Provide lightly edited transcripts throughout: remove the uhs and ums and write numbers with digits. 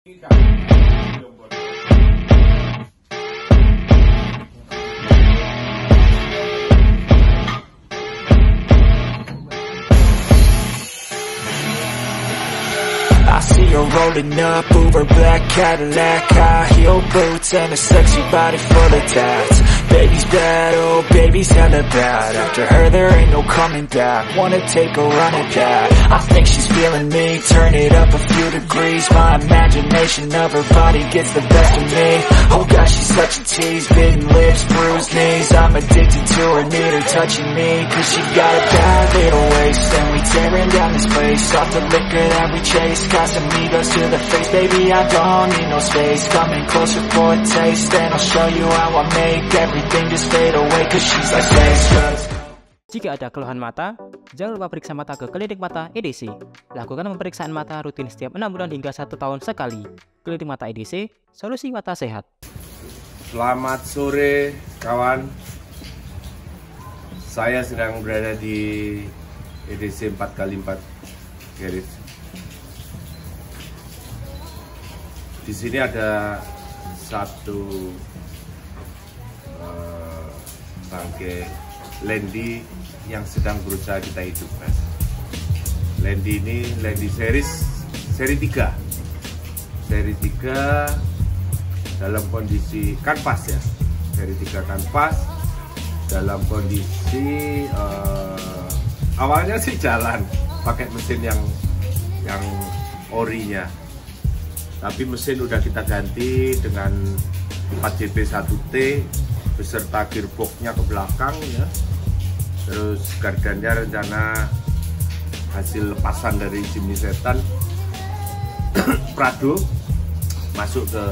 I see her rolling up, Uber black Cadillac, high heel boots and a sexy body full of tats. Baby's bad, oh baby's hella bad. After her there ain't no coming back. Wanna take a run at that. I think she's feeling me, turn it up a few degrees. My imagination of her body gets the best of me. Oh gosh, she's such a tease, bitten lips, bruised knees. I'm addicted to her, need her touching me, cause she got a bad little waist. And we tearing down this place, off the liquor that we chase. Casamigos to the face, baby I don't need no space. Coming closer for a taste, and I'll show you how I make everything just fade away, cause she's like sex. Jika ada keluhan mata, jangan lupa periksa mata ke klinik mata EDC. Lakukan pemeriksaan mata rutin setiap 6 bulan hingga 1 tahun sekali. Klinik mata EDC, solusi mata sehat. Selamat sore kawan. Saya sedang berada di EDC 4x4 Garage. Di sini ada satu bangke Landy yang sedang berusaha kita hidupkan. Landy ini Landy seri 3 dalam kondisi kanvas ya, seri 3 kanvas dalam kondisi awalnya sih jalan pakai mesin yang orinya, tapi mesin udah kita ganti dengan 4JP1T beserta gearboxnya ke belakang ya. Terus gardannya rencana hasil lepasan dari Jimny Setan Prado masuk ke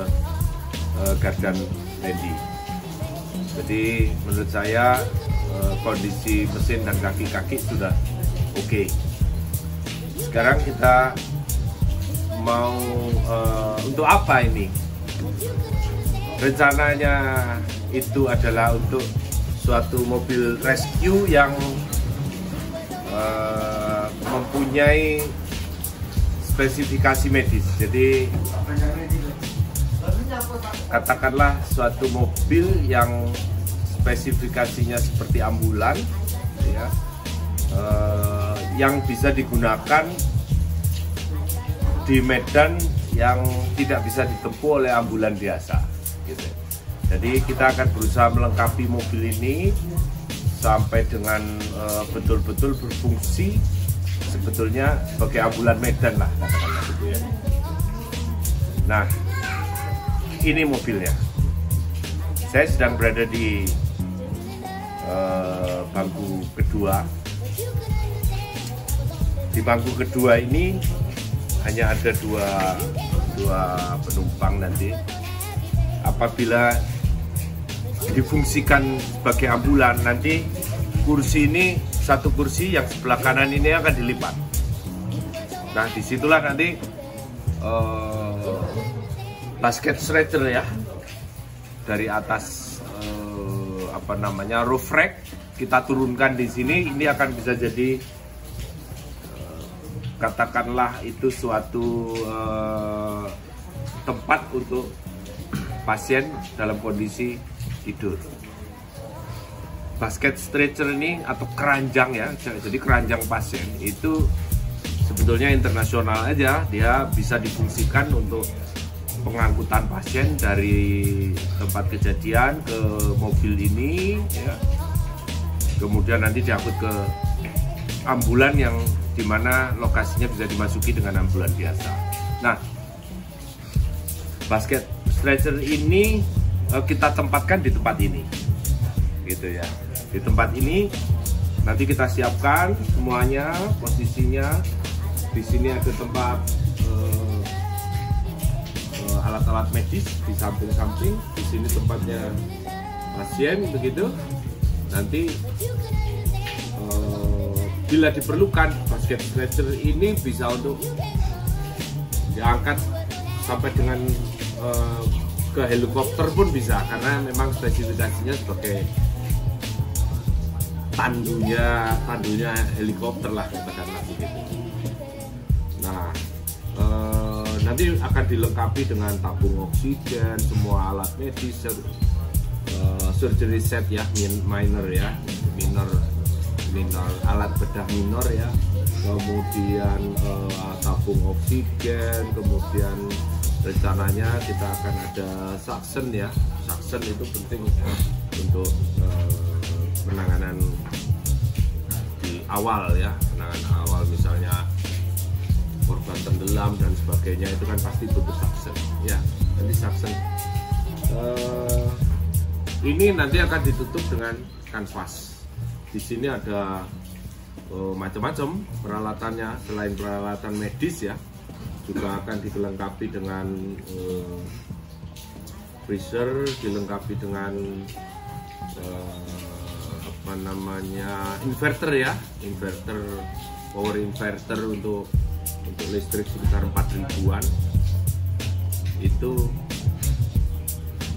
gardan Landy. Jadi menurut saya kondisi mesin dan kaki-kaki sudah oke. Sekarang kita mau untuk apa ini? Rencananya itu adalah untuk suatu mobil rescue yang mempunyai spesifikasi medis. Jadi katakanlah suatu mobil yang spesifikasinya seperti ambulan ya, yang bisa digunakan di medan yang tidak bisa ditempuh oleh ambulan biasa gitu. Jadi kita akan berusaha melengkapi mobil ini sampai dengan betul-betul berfungsi sebetulnya sebagai ambulan medan lah katakanlah gitu ya. Nah, ini mobilnya. Saya sedang berada di bangku kedua. Di bangku kedua ini hanya ada dua penumpang nanti. Apabila difungsikan sebagai ambulan, nanti kursi ini, satu kursi yang sebelah kanan ini akan dilipat. Nah, disitulah nanti basket stretcher ya, dari atas roof rack kita turunkan di sini. Ini akan bisa jadi katakanlah itu suatu tempat untuk pasien dalam kondisi tidur. Basket stretcher ini atau keranjang ya, jadi keranjang pasien itu sebetulnya internasional aja, dia bisa difungsikan untuk pengangkutan pasien dari tempat kejadian ke mobil ini ya. Kemudian nanti diangkut ke ambulan yang dimana lokasinya bisa dimasuki dengan ambulan biasa. Nah, basket stretcher ini kita tempatkan di tempat ini gitu ya. Di tempat ini nanti kita siapkan semuanya, posisinya. Di sini ada tempat alat-alat medis di samping-samping. Di sini tempatnya pasien begitu. Nanti bila diperlukan basket stretcher ini bisa untuk diangkat sampai dengan ke helikopter pun bisa, karena memang spesifikasinya sebagai tandunya helikopter lah katakanlah begitu. Nah, nanti akan dilengkapi dengan tabung oksigen, semua alat medis, surgery set ya, minor ya, minor alat bedah minor ya, kemudian tabung oksigen, kemudian rencananya kita akan ada suction ya. Suction itu penting untuk penanganan di awal ya, penanganan awal misalnya korban tenggelam dan sebagainya, itu kan pasti butuh suction ya. Nanti suction ini nanti akan ditutup dengan kanvas. Di sini ada macam-macam peralatannya, selain peralatan medis ya, juga akan dilengkapi dengan freezer, dilengkapi dengan apa namanya, inverter ya, inverter, power inverter untuk listrik sekitar 4.000-an. Itu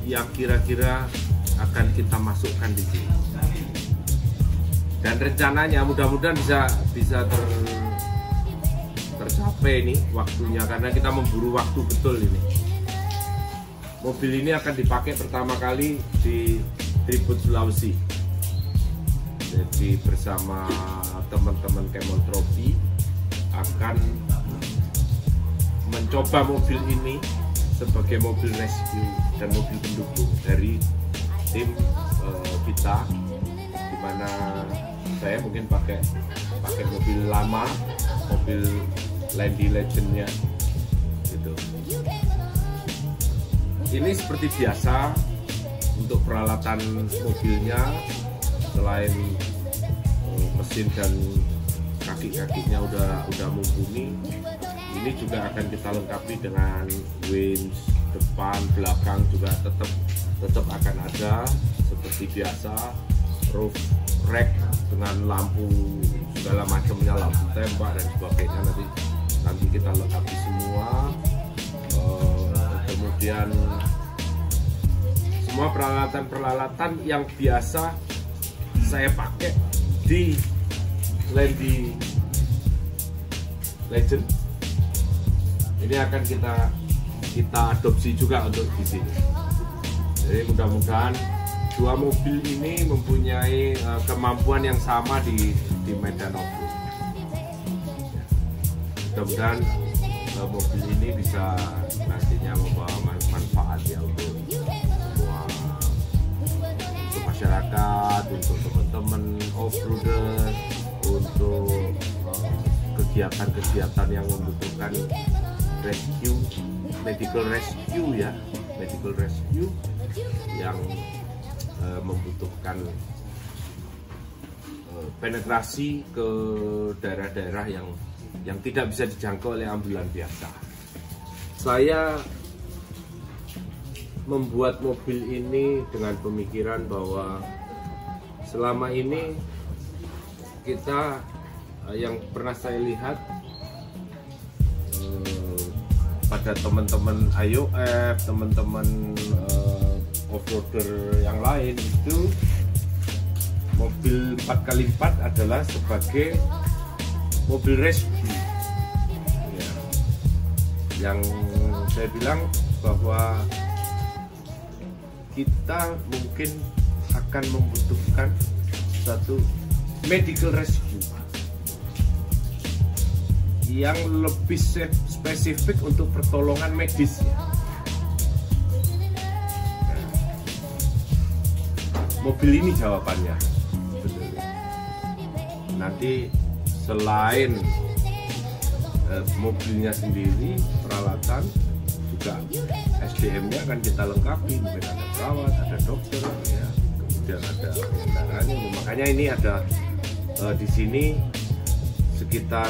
yang kira-kira akan kita masukkan di sini. Dan rencananya mudah-mudahan bisa tercapai ini waktunya, karena kita memburu waktu betul ini. Mobil ini akan dipakai pertama kali di Tribut Sulawesi. Jadi bersama teman-teman Kemontropi akan mencoba mobil ini sebagai mobil rescue dan mobil pendukung dari tim kita, dimana saya mungkin pakai mobil lama, mobil Landy Legendnya gitu. Ini seperti biasa untuk peralatan mobilnya, selain mesin dan kaki-kakinya udah mumpuni, ini juga akan kita lengkapi dengan winch depan, belakang juga tetap akan ada seperti biasa, roof rack dengan lampu segala macamnya, lampu tembak dan sebagainya, nanti kita lengkapi semua. Kemudian semua peralatan yang biasa saya pakai di Landy Legend ini akan kita adopsi juga untuk di sini. Jadi mudah-mudahan dua mobil ini mempunyai kemampuan yang sama di medan off-road. Mudah-mudahan mobil ini bisa nantinya membawa manfaat ya untuk semua, untuk masyarakat, untuk teman-teman off-roader, untuk kegiatan-kegiatan yang membutuhkan rescue, medical rescue ya, medical rescue yang membutuhkan penetrasi ke daerah-daerah yang tidak bisa dijangkau oleh ambulan biasa. Saya membuat mobil ini dengan pemikiran bahwa selama ini kita, yang pernah saya lihat pada teman-teman IOF, teman-teman off-roader yang lain, itu mobil 4x4 adalah sebagai mobil rescue ya. Yang saya bilang bahwa kita mungkin akan membutuhkan satu medical rescue yang lebih spesifik untuk pertolongan medis ya. Mobil ini jawabannya. Nanti selain mobilnya sendiri, peralatan juga SDM-nya akan kita lengkapi. Mungkin ada perawat, ada dokter, ya, kemudian ada kendaraannya. Makanya ini ada di sini sekitar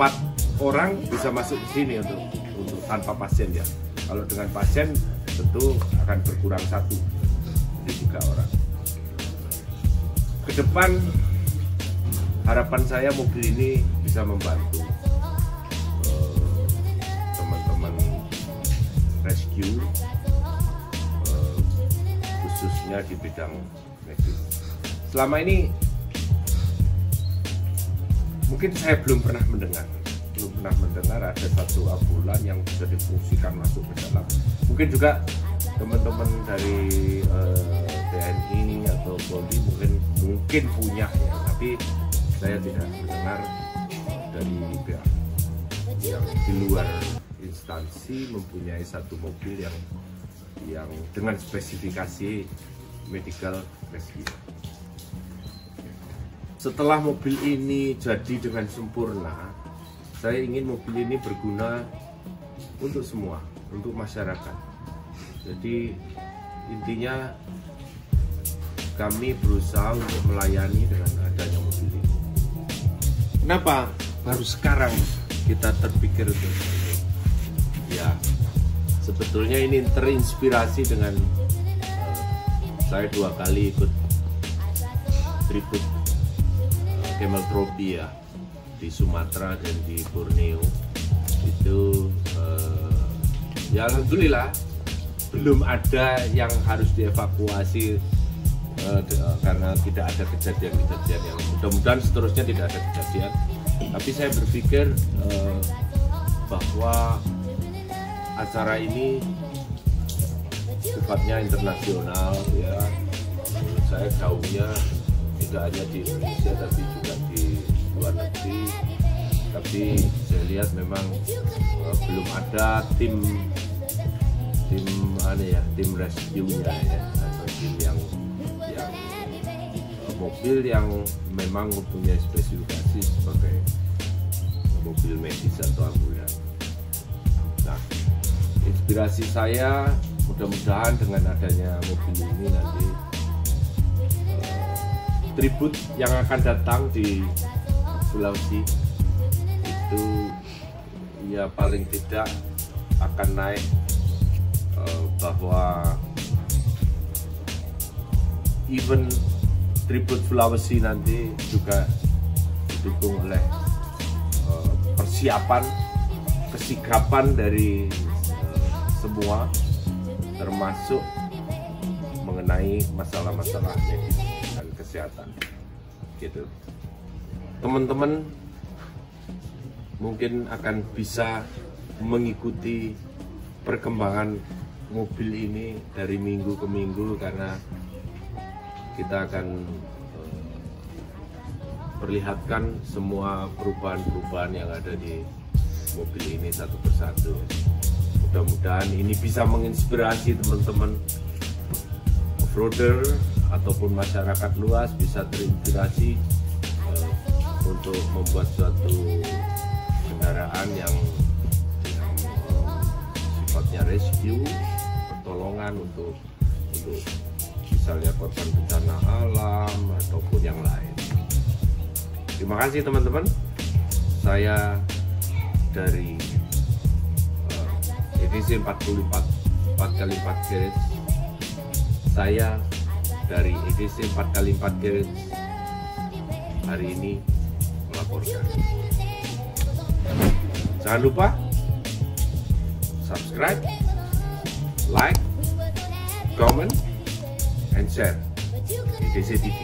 4 orang bisa masuk ke sini untuk tanpa pasien ya. Kalau dengan pasien tentu akan berkurang 1, jadi 3 orang. Ke depan harapan saya mobil ini bisa membantu teman-teman rescue, khususnya di bidang medis. Selama ini mungkin saya belum pernah mendengar belum pernah mendengar ada satu ambulan yang bisa difungsikan masuk ke dalam. Mungkin juga teman-teman dari TNI atau Polri mungkin punya ya, tapi saya tidak mendengar dari pihak yang di luar instansi mempunyai satu mobil yang dengan spesifikasi medical rescue. Setelah mobil ini jadi dengan sempurna, saya ingin mobil ini berguna untuk semua, untuk masyarakat. Jadi intinya kami berusaha untuk melayani dengan adanya mobil ini. Kenapa baru sekarang kita terpikir untuk ini? Ya, sebetulnya ini terinspirasi dengan saya 2 kali ikut tribut Camel Trophy ya di Sumatera dan di Borneo. Itu ya alhamdulillah belum ada yang harus dievakuasi karena tidak ada kejadian-kejadian yang mudah-mudahan seterusnya tidak ada kejadian. Tapi saya berpikir bahwa acara ini sifatnya internasional ya. Saya gaungnya tidak hanya di Indonesia tapi juga di luar negeri. Tapi saya lihat memang belum ada tim rescue-nya ya, atau tim yang mobil yang memang mempunyai spesifikasi sebagai mobil medis atau ambulans. Nah, inspirasi saya mudah-mudahan dengan adanya mobil ini nanti tribut yang akan datang di Sulawesi itu ya paling tidak akan naik bahwa event tribut Sulawesi nanti juga didukung oleh persiapan, kesigapan dari semua, termasuk mengenai masalah-masalah medis dan kesehatan. Gitu. Teman-teman mungkin akan bisa mengikuti perkembangan mobil ini dari minggu ke minggu karena kita akan perlihatkan semua perubahan-perubahan yang ada di mobil ini satu persatu. Mudah-mudahan ini bisa menginspirasi teman-teman off-roader ataupun masyarakat luas bisa terinspirasi untuk membuat suatu kendaraan yang sifatnya rescue, pertolongan untuk misalnya korban bencana alam ataupun yang lain. Terima kasih teman-teman. Saya dari edisi 44 4x4 Garage. Saya dari edisi 4x4 Garage hari ini melaporkan. Jangan lupa subscribe, like, comment, and share EDC TV.